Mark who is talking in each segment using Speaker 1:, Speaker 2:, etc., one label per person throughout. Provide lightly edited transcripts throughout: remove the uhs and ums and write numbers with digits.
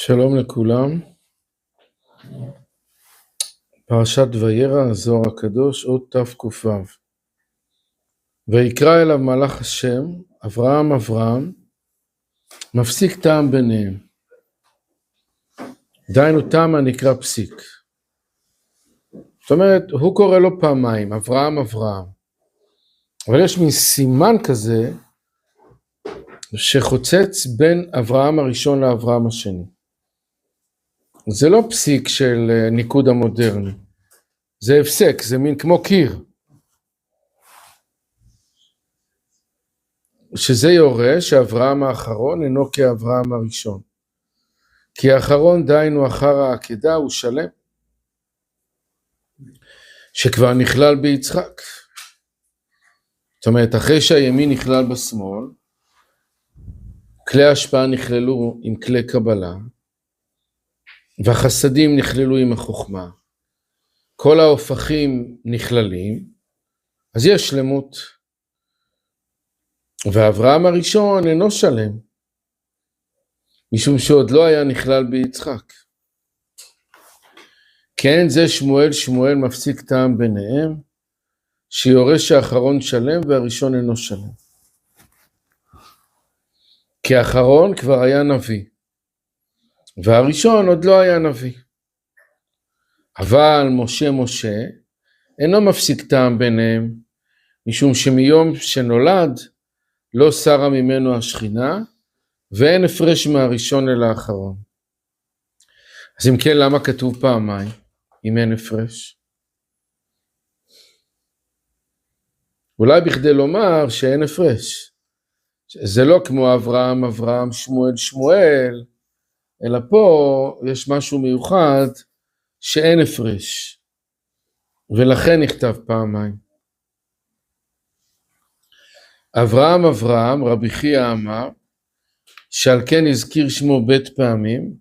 Speaker 1: שלום לכולם, פרשת וירא, זוהר הקדוש, אות תק"ו. ויקרא אליו מלאך השם, אברהם אברהם, מפסיק טעם ביניהם. דהיינו טעם הנקרא פסיק. זאת אומרת, הוא קורא לו פעמיים, אברהם אברהם. אבל יש מין סימן כזה, שחוצץ בין אברהם הראשון לאברהם השני. זה לא פסיק של ניקוד המודרני, זה הפסק, זה מין כמו קיר. שזה יורה שאברהם האחרון אינו כאברהם הראשון. כי האחרון דהיינו אחר העקדה הוא שלם, שכבר נכלל ביצחק. זאת אומרת, אחרי שהימין נכלל בשמאל, כלי ההשפעה נכללו עם כלי קבלה, והחסדים נכללו עם החוכמה. כל ההופכים נכללים, אז יש שלמות. ואברהם הראשון אינו שלם, משום שעוד לא היה נכלל ביצחק. כן, זה שמואל מפסיק טעם ביניהם, שיורש האחרון שלם והראשון אינו שלם. כי האחרון כבר היה נביא, והראשון עוד לא היה נביא. אבל משה אינו מפסיק טעם ביניהם, משום שמיום שנולד לא שרה ממנו השכינה, ואין הפרש מהראשון אל האחרון. אז אם כן, למה כתוב פעמיים, אם אין הפרש? אולי בכדי לומר שאין הפרש. זה לא כמו אברהם אברהם, שמואל שמואל, אלא פה יש משהו מיוחד שאין הפרש, ולכן נכתב פעמיים. אברהם אברהם, רבי חייא אמר, שעל כן הזכיר שמו בית פעמים,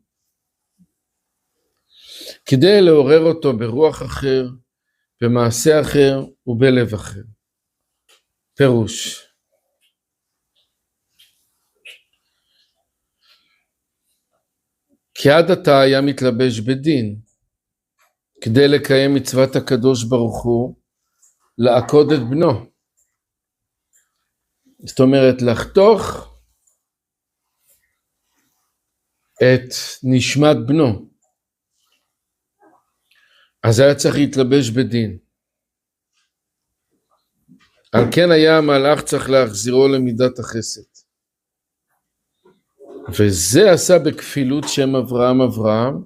Speaker 1: כדי לעורר אותו ברוח אחר, במעשה אחר ובלב אחר. פירוש. כי עד עתה היה מתלבש בדין, כדי לקיים מצוות הקדוש ברוך הוא, לעקוד את בנו. זאת אומרת, לחתוך את נשמת בנו. אז היה צריך להתלבש בדין. על כן היה המלאך צריך להחזירו למידת החסד. וזה עשה בכפילות שם אברהם אברהם,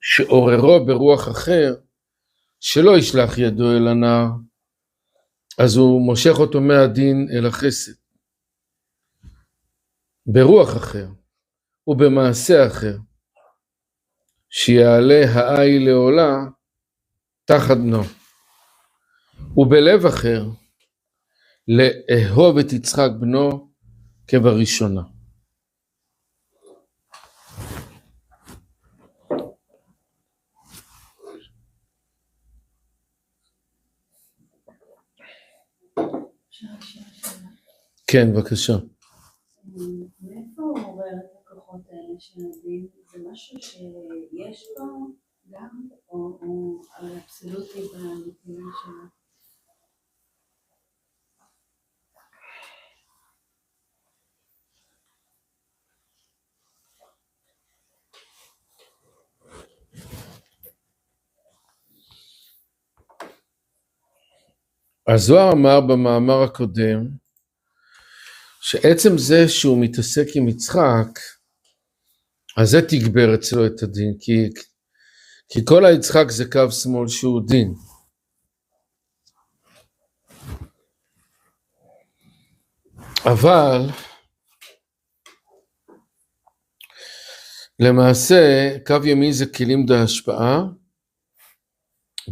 Speaker 1: שעוררו ברוח אחר, שלא ישלח ידו אל הנער, אז הוא מושך אותו מהדין אל החסד. ברוח אחר, ובמעשה אחר. שיעלה העי לעולה תחת בנו, ובלב אחר לאהוב את יצחק בנו כבראשונה. כן, בבקשה.
Speaker 2: מאיפה הוא עורר את הכוחות האלה של הדין? זה משהו שיש בו גם, או על אבסולוטי בנתינה שלו?
Speaker 1: הזוהר אמר במאמר הקודם, שעצם זה שהוא מתעסק עם יצחק, אז זה תגבר אצלו את הדין, כי כל היצחק זה קו שמאל שהוא דין. אבל למעשה קו ימין זה כלים דה השפעה,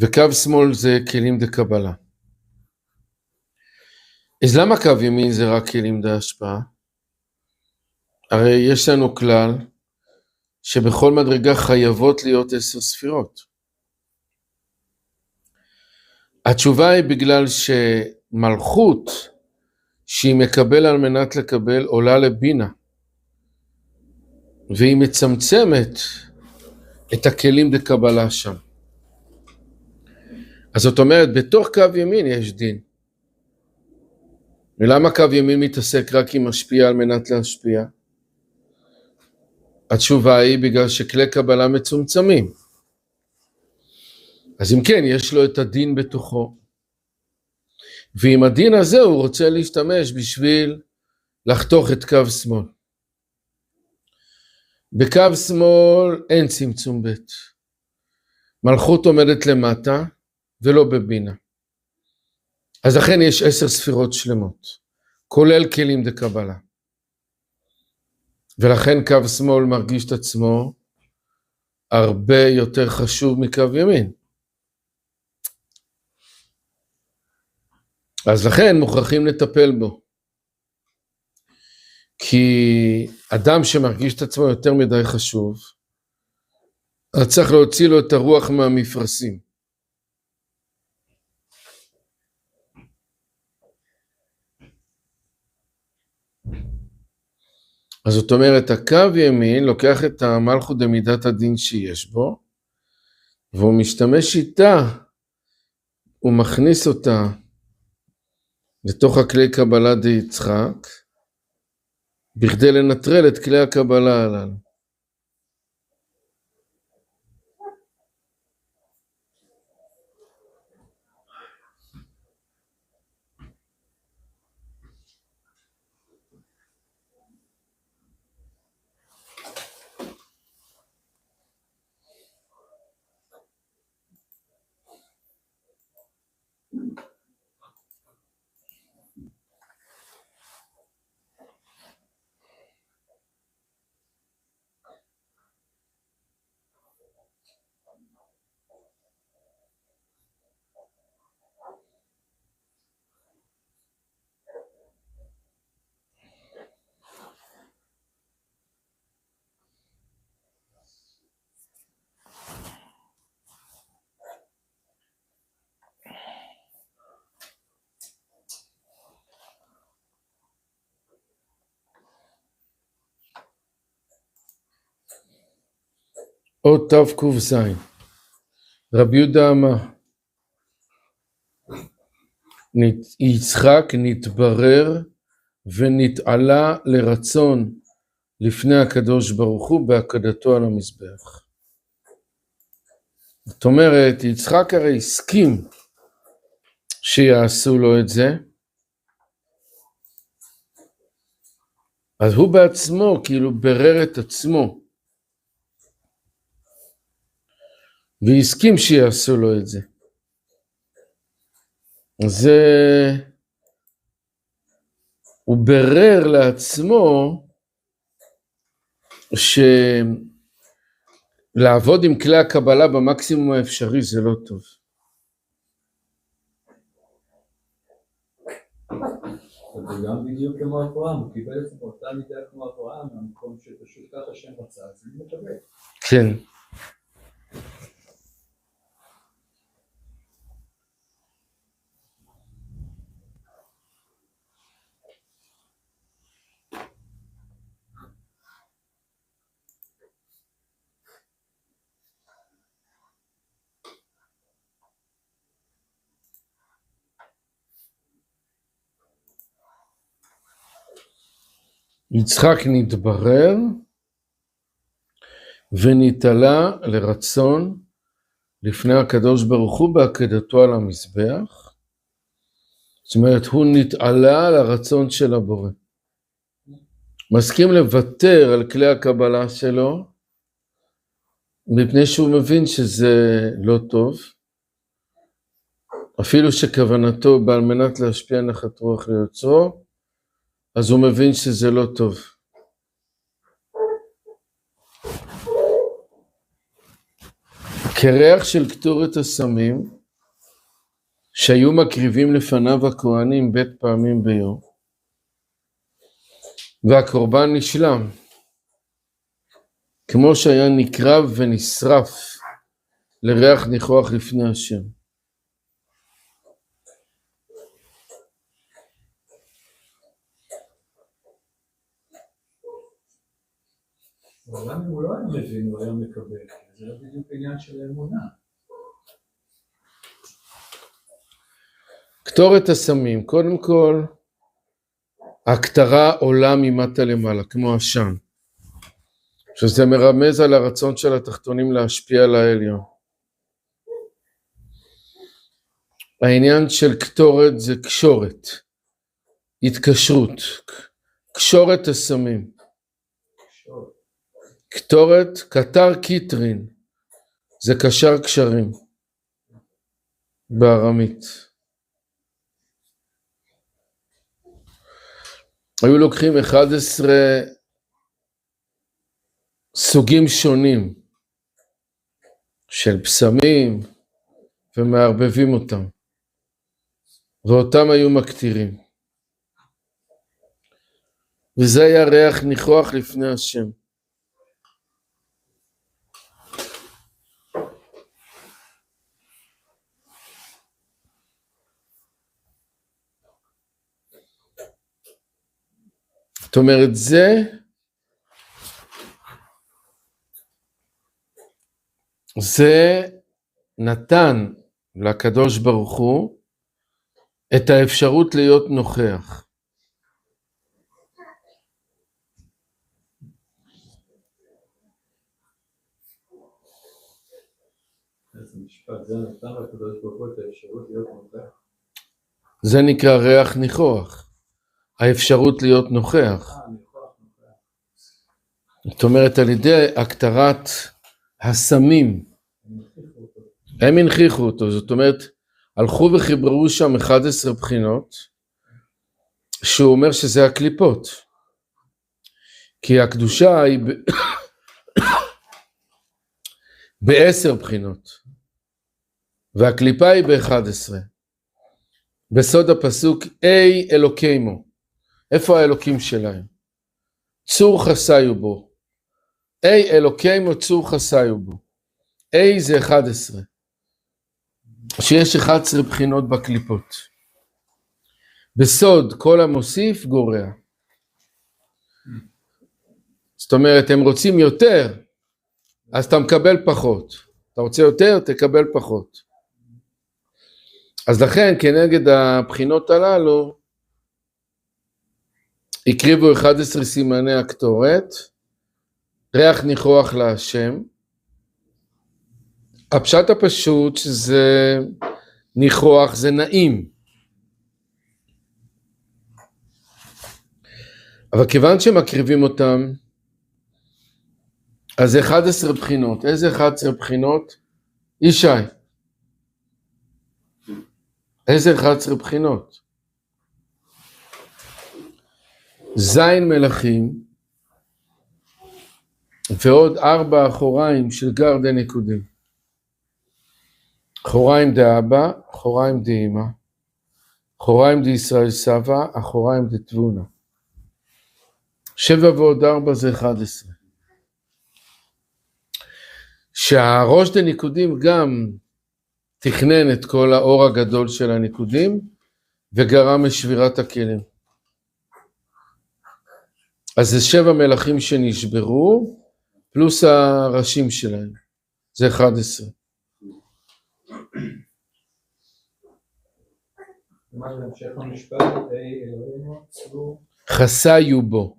Speaker 1: וקו שמאל זה כלים דה קבלה. אז למה קו ימין זה רק כלים דה השפעה? הרי יש לנו כלל שבכל מדרגה חייבות להיות 10 ספירות. התשובה היא בגלל שמלכות שהיא מקבל על מנת לקבל עולה לבינה, והיא מצמצמת את הכלים דקבלה שם. אז זאת אומרת, בתוך קו ימין יש דין. ולמה קו ימין מתעסק רק עם משפיע על מנת להשפיע? התשובה היא בגלל שכלי קבלה מצומצמים. אז אם כן, יש לו את הדין בתוכו. ועם הדין הזה הוא רוצה להשתמש בשביל לחתוך את קו שמאל. בקו שמאל אין צמצום ב'. מלכות עומדת למטה ולא בבינה. אז לכן יש 10 ספירות שלמות, כולל כלים דקבלה. ולכן קו שמאל מרגיש את עצמו הרבה יותר חשוב מקו ימין. אז לכן מוכרחים לטפל בו. כי אדם שמרגיש את עצמו יותר מדי חשוב, אז צריך להוציא לו את הרוח מהמפרשים. אז זאת אומרת, הקו ימין לוקח את המלכות דמידת הדין שיש בו, והוא משתמש איתה, הוא מכניס אותה לתוך הכלי קבלה די יצחק, בכדי לנטרל את כלי הקבלה הללו. עוד תו קוף זין. רבי יהודה אמר, יצחק נתברר ונתעלה לרצון לפני הקדוש ברוך הוא בהקדתו על המזבח. זאת אומרת, יצחק הרי הסכים שיעשו לו את זה, אז הוא בעצמו כאילו ברר את עצמו, והסכים שיעשו לו את זה. אז הוא ברר לעצמו לעבוד עם כלי הקבלה במקסימום האפשרי זה לא טוב.
Speaker 3: זה גם בדיוק כמו אברהם, הוא קיבל את זה באותה מידה כמו אברהם, מהמקום שפשוט ככה שם רצה, אז אני מקבל.
Speaker 1: כן. יצחק נתברר ונתעלה לרצון לפני הקדוש ברוך הוא בעקדתו על המזבח. זאת אומרת, הוא נתעלה על הרצון של הבורא. מסכים לוותר על כלי הקבלה שלו, מפני שהוא מבין שזה לא טוב, אפילו שכוונתו בעל מנת להשפיע נחת רוח ליוצרו, אז הוא מבין שזה לא טוב. כריח של קטורת הסמים, שהיו מקריבים לפניו הכהנים בית פעמים ביום, והקורבן נשלם, כמו שהיה נקרב ונשרף לריח ניחוח לפני השם.
Speaker 3: אבל גם אם הוא לא היה מבין, הוא היה מקבל, זה לא בדיוק עניין של האמונה.
Speaker 1: קטורת הסמים, קודם כל, הקטרה עולה ממטה למעלה, כמו עשן, שזה מרמז על הרצון של התחתונים להשפיע על העליון. העניין של קטורת זה קשורת, התקשרות, קשורת הסמים. קטורת, קטר קיטרין, זה קשר קשרים, בארמית. היו לוקחים 11 סוגים שונים של פסמים ומערבבים אותם, ואותם היו מקטירים. וזה היה ריח ניחוח לפני השם. זאת אומרת, זה נתן לקדוש ברוך הוא את האפשרות להיות נוכח.
Speaker 3: איזה משפט, זה נתן לקדוש ברוך הוא את האפשרות להיות נוכח.
Speaker 1: זה נקרא ריח ניחוח. האפשרות להיות נוכח. זאת אומרת, על ידי הקטרת הסמים, הם הנכיחו אותו. זאת אומרת, הלכו וחיברו שם 11 בחינות, שהוא אומר שזה הקליפות. כי הקדושה היא ב10 בחינות, והקליפה היא ב11. בסוד הפסוק, אי אלוקימו. איפה האלוקים שלהם? צור חסיו בו. אי אלוקימו צור חסיו בו. אי זה 11. שיש 11 בחינות בקליפות. בסוד כל המוסיף גורע. זאת אומרת, הם רוצים יותר, אז אתה מקבל פחות. אתה רוצה יותר, תקבל פחות. אז לכן, כנגד הבחינות הללו, הקריבו 11 סימני הקטורת, ריח ניחוח להשם. הפשט הפשוט שזה ניחוח, זה נעים. אבל כיוון שמקריבים אותם, אז 11 בחינות. איזה 11 בחינות? ישי. איזה 11 בחינות? זין מלכים, ועוד 4 אחוריים של גר דניקודים. אחוריים דאבא, אחוריים דאמא, אחוריים דישראל סבא, אחוריים דתבונה. 7 ועוד 4 זה 11. שהראש דניקודים גם תכנן את כל האור הגדול של הניקודים, וגרם לשבירת הכלים. אז זה 7 מלכים שנשברו, פלוס הראשים שלהם. זה 11.
Speaker 3: מה זה המשך המשפט? אלוהינו צלו.
Speaker 1: חסיו בו.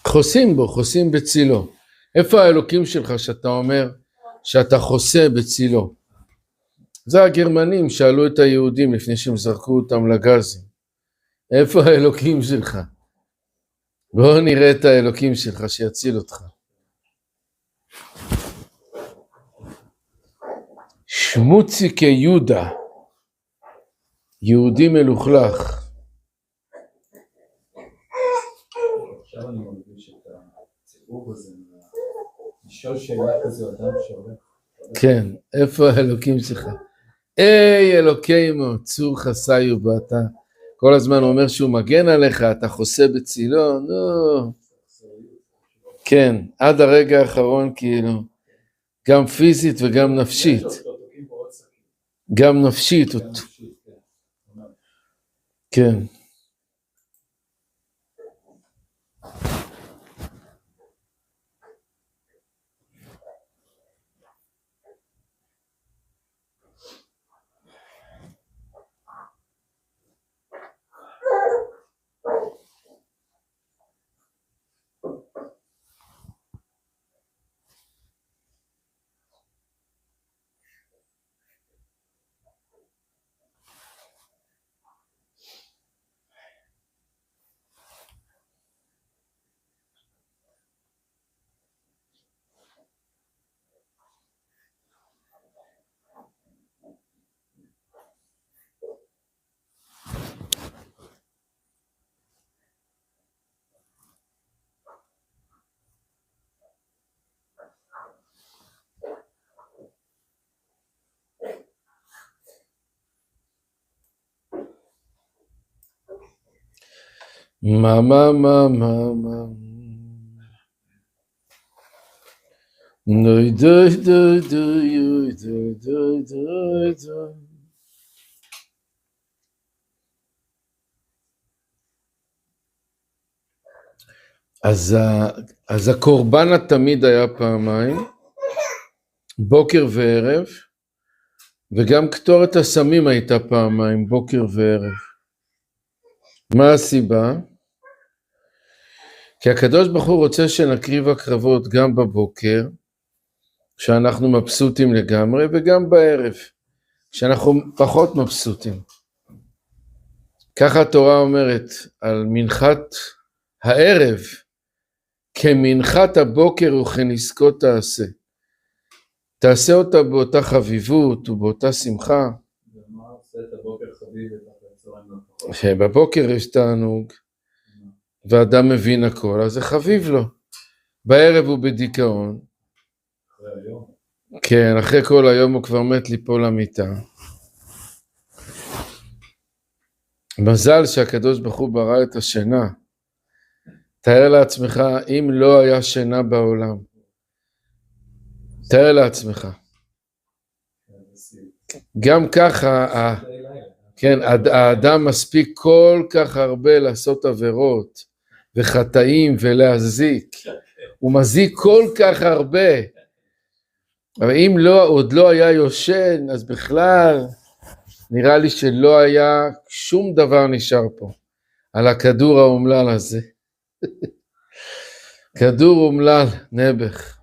Speaker 1: חוסים בו, חוסים בצילו. איפה האלוקים שלך שאתה אומר שאתה חוסה בצילו? זה הגרמנים שאלו את היהודים לפני שהם זרקו אותם לגזים. איפה האלוקים שלך? בואו נראה את האלוקים שלך שיציל אותך. שמוצי כיהודה, יהודי מלוכלך.
Speaker 3: עכשיו אני מרגיש את הצירוף הזה, לשאול שאלה כזו אדם שהולך.
Speaker 1: כן, איפה האלוקים שלך? היי אלוקינו, צור חסיו ואתה. כל הזמן הוא אומר שהוא מגן עליך, אתה חוסה בצילו, נו. כן, עד הרגע האחרון כאילו, גם פיזית וגם נפשית. גם נפשית. כן. מה. נוי דוי. אז הקורבן התמיד היה פעמיים, בוקר וערב, וגם קטורת הסמים הייתה פעמיים, בוקר וערב. מה הסיבה? כי הקדוש ברוך הוא רוצה שנקריב הקרבות גם בבוקר, שאנחנו מבסוטים לגמרי, וגם בערב, שאנחנו פחות מבסוטים. ככה התורה אומרת על מנחת הערב, כמנחת הבוקר וכנזקות תעשה. תעשה אותה באותה חביבות ובאותה שמחה.
Speaker 3: ומה עושה את הבוקר חביב ובצהריים?
Speaker 1: שבבוקר יש תענוג, ואדם מבין הכל, אז זה חביב לו. בערב הוא בדיכאון.
Speaker 3: אחרי היום?
Speaker 1: כן, אחרי כל היום הוא כבר מת ליפול למיטה. מזל שהקדוש ברוך הוא ברא את השינה. תאר לעצמך אם לא היה שינה בעולם. תאר לעצמך. גם ככה, כן, האדם מספיק כל כך הרבה לעשות עבירות וחטאים ולהזיק. הוא מזיק כל כך הרבה. אבל אם עוד לא היה יושן, אז בכלל נראה לי שלא היה שום דבר נשאר פה על הכדור האומלל הזה. כדור אומלל, נעבך.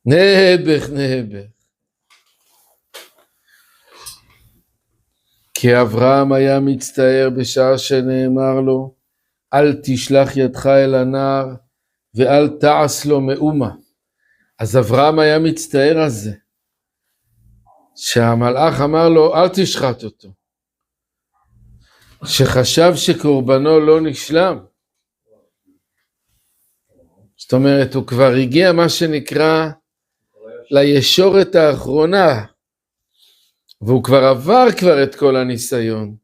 Speaker 1: נעבך. כי אברהם היה מצטער בשעה שנאמר לו, אל תשלח ידך אל הנער ואל תעש לו מאומה. אז אברהם היה מצטער על זה, שהמלאך אמר לו אל תשחט אותו, שחשב שקורבנו לא נשלם. זאת אומרת, הוא כבר הגיע מה שנקרא לישורת האחרונה, והוא כבר עבר את כל הניסיון,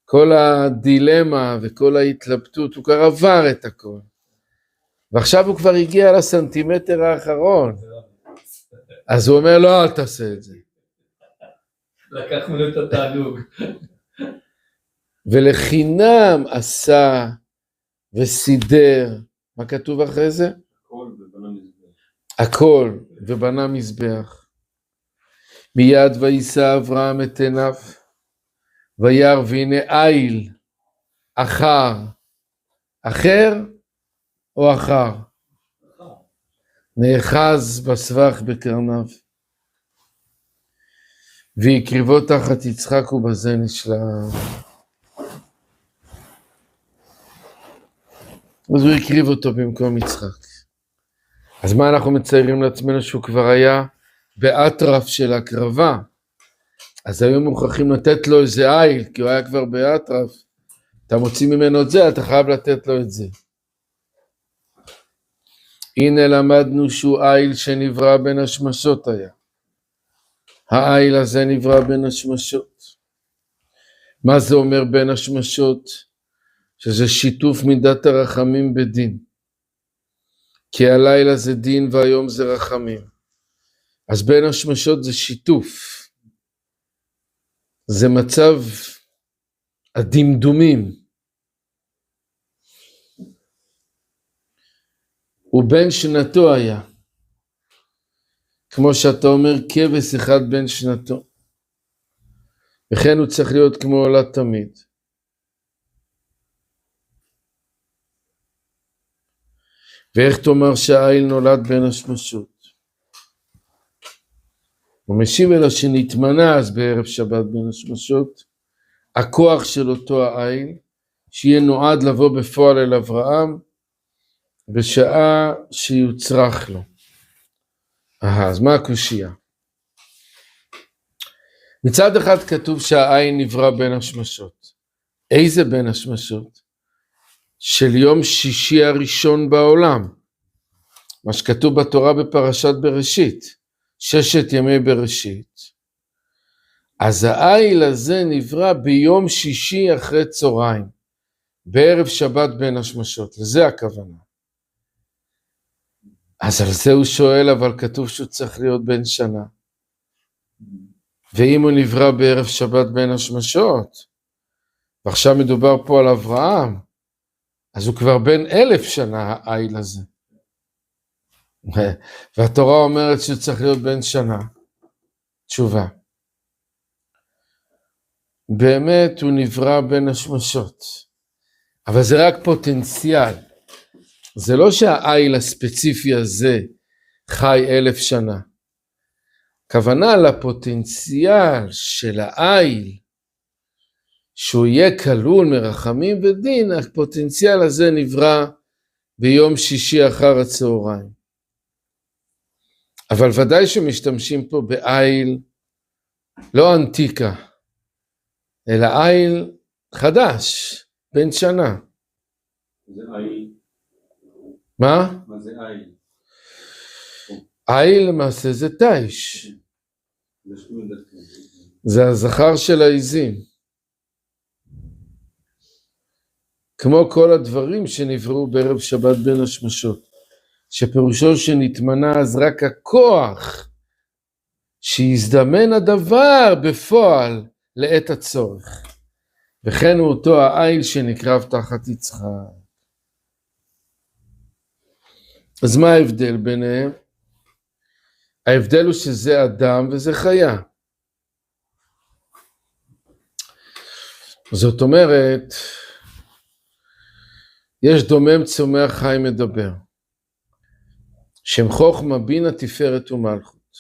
Speaker 1: כל הדילמה וכל ההתלבטות, הוא כבר עבר את הכל. ועכשיו הוא כבר הגיע לסנטימטר האחרון. אז הוא אומר, לא, אל תעשה את זה.
Speaker 3: לקחנו לו את התענוג.
Speaker 1: ולחינם עשה וסידר, מה כתוב אחרי זה? הכל, ובנה מזבח. מיד ויישא אברהם את עיניו, וירא והנה איל, אחר או אחר? נאחז בסבך בקרניו. והקריבו תחת יצחק ובזה נשלם. אז הוא הקריב אותו במקום יצחק. אז מה אנחנו מציירים לעצמנו? שהוא כבר היה באטרף של הקרבה. אז היו מוכרחים לתת לו איזה איל, כי הוא היה כבר באטרף. אתה מוציא ממנו את זה, אתה חייב לתת לו את זה. הנה למדנו שהוא איל שנברא בין השמשות היה. האיל הזה נברא בין השמשות. מה זה אומר בין השמשות? שזה שיתוף מידת הרחמים בדין. כי הלילה זה דין והיום זה רחמים. אז בין השמשות זה שיתוף. זה מצב הדמדומים. הוא בן שנתו היה. כמו שאתה אומר, כבש אחד בן שנתו. וכן הוא צריך להיות כמו עולד תמיד. ואיך תאמר שהאיל נולד בין השמשות? הוא משיב אלא שנתמנה אז בערב שבת בין השמשות, הכוח של אותו האיל, שיהיה נועד לבוא בפועל אל אברהם, בשעה שיוצרח לו. אז מה הקושיה? מצד אחד כתוב שהאיל נברא בין השמשות. איזה בין השמשות? של יום שישי הראשון בעולם. מה שכתוב בתורה בפרשת בראשית. 6 ימי בראשית. אז האיל הזה נברא ביום שישי אחרי צהריים. בערב שבת בין השמשות. לזה הכוונה. אז על זה הוא שואל, אבל כתוב שהוא צריך להיות בן שנה. ואם הוא נברא בערב שבת בין השמשות, ועכשיו מדובר פה על אברהם, אז הוא כבר בן 1000 שנה האיל הזה. והתורה אומרת שהוא צריך להיות בן שנה. תשובה. באמת הוא נברא בין השמשות. אבל זה רק פוטנציאל. זה לא שהאיל הספציפי הזה חי 1000 שנה. כוונה לפוטנציאל של האיל, שהוא יהיה כלול מרחמים ודין, הפוטנציאל הזה נברא ביום שישי אחר הצהריים. אבל ודאי שמשתמשים פה באיל, לא אנטיקה, אלא איל חדש, בן שנה.
Speaker 3: זה איל.
Speaker 1: מה?
Speaker 3: מה זה איל?
Speaker 1: איל למעשה זה תיש. זה הזכר של העיזים. כמו כל הדברים שנבראו בערב שבת בין השמשות, שפירושו שנתמנה אז רק הכוח שיזדמן הדבר בפועל לעת הצורך. וכן הוא אותו האיל שנקרב תחת יצחק. אז מה ההבדל ביניהם? ההבדל הוא שזה אדם וזה חיה. זאת אומרת, יש דומם צומח חי מדבר. שם חוכמה בינה תפארת ומלכות.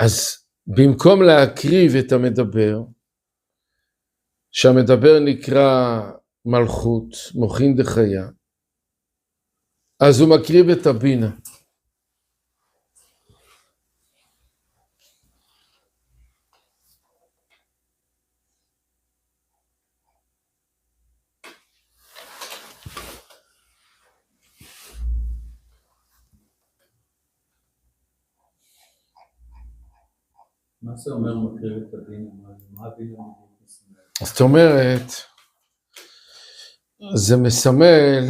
Speaker 1: אז במקום להקריב את המדבר, שהמדבר נקרא מלכות, מוחין דחיה, אז הוא מקריב את הבינה.
Speaker 3: מה זה אומר מקריב את הבינה? מה הבינה מסמל?
Speaker 1: זאת אומרת, זה מסמל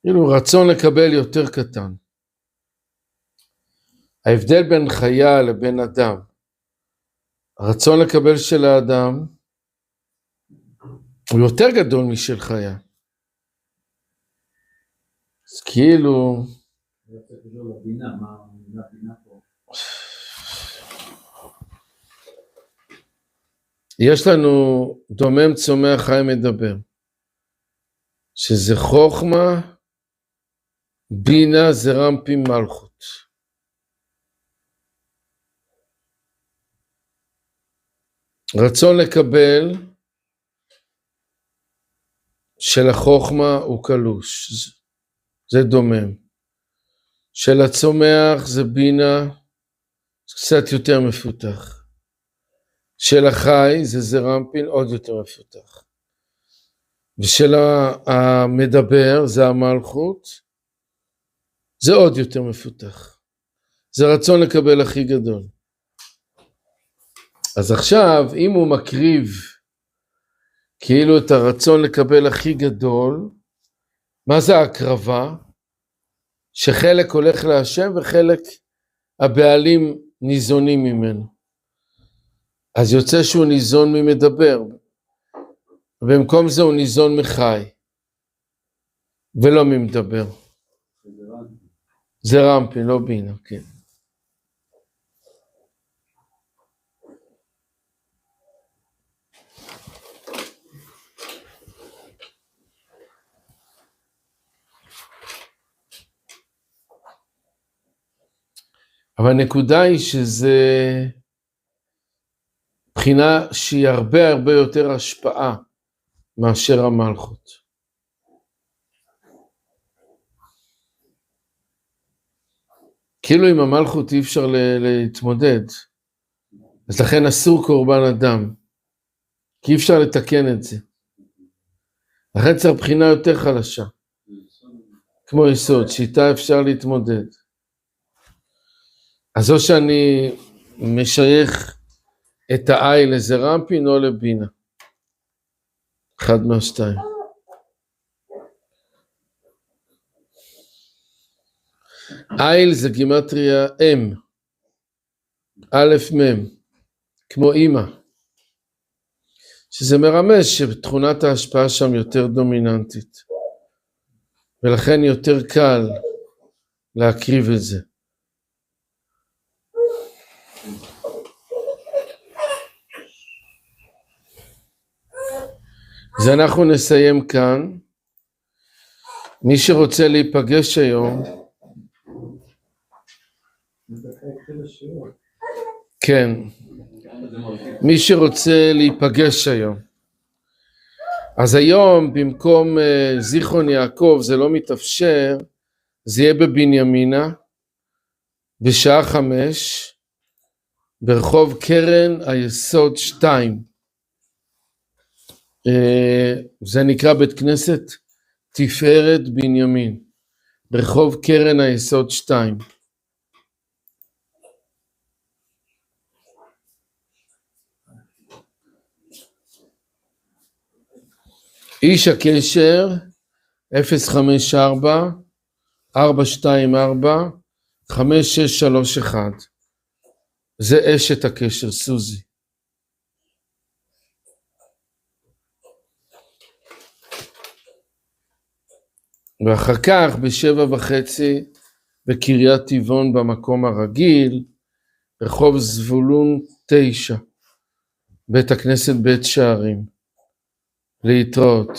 Speaker 1: כאילו רצון לקבל יותר קטן. ההבדל בין חיה לבין אדם, הרצון לקבל של האדם הוא יותר גדול משל חיה. אז כאילו...
Speaker 3: זה קשור לבינה, מה הבינה פה?
Speaker 1: יש לנו דומם צומח חי מדבר, שזה חוכמה, בינה זה רמפים מלכות. רצון לקבל של החוכמה הוא קלוש, זה דומם. של הצומח זה בינה, זה קצת יותר מפותח. של החי זה זרמפין עוד יותר מפותח. ושל המדבר זה המלכות, זה עוד יותר מפותח. זה רצון לקבל הכי גדול. אז עכשיו, אם הוא מקריב כאילו את הרצון לקבל הכי גדול, מה זה ההקרבה? שחלק הולך להשם וחלק הבעלים ניזונים ממנו. אז יוצא שהוא ניזון ממדבר, ובמקום זה הוא ניזון מחי, ולא ממדבר. זה רמפין, לא בינה, כן. אבל הנקודה היא שזה בחינה שהיא הרבה יותר השפעה מאשר המלכות. כאילו עם המלכות אי אפשר להתמודד, אז לכן אסור קורבן אדם, כי אי אפשר לתקן את זה. לכן צריך בחינה יותר חלשה, כמו יסוד, שאיתה אפשר להתמודד. אז או שאני משייך את העי לזרמפין או לבינה. אחד מהשתיים. עיל זה גימטריה אם, א' מ', כמו אמא, שזה מרמז שתכונת ההשפעה שם יותר דומיננטית, ולכן יותר קל להקריב את זה. אז אנחנו נסיים כאן. מי שרוצה להיפגש היום, כן, מי שרוצה להיפגש היום, אז היום במקום זיכרון יעקב זה לא מתאפשר, זה יהיה בבנימינה בשעה 5 ברחוב קרן היסוד 2. זה נקרא בית כנסת תפארת בנימין, ברחוב קרן היסוד 2. איש הקשר 054-424-5631. זה אשת הקשר, סוזי. ואחר כך ב7:30 בקריית טבעון במקום הרגיל, רחוב זבולון 9, בית הכנסת בית שערים. להתראות.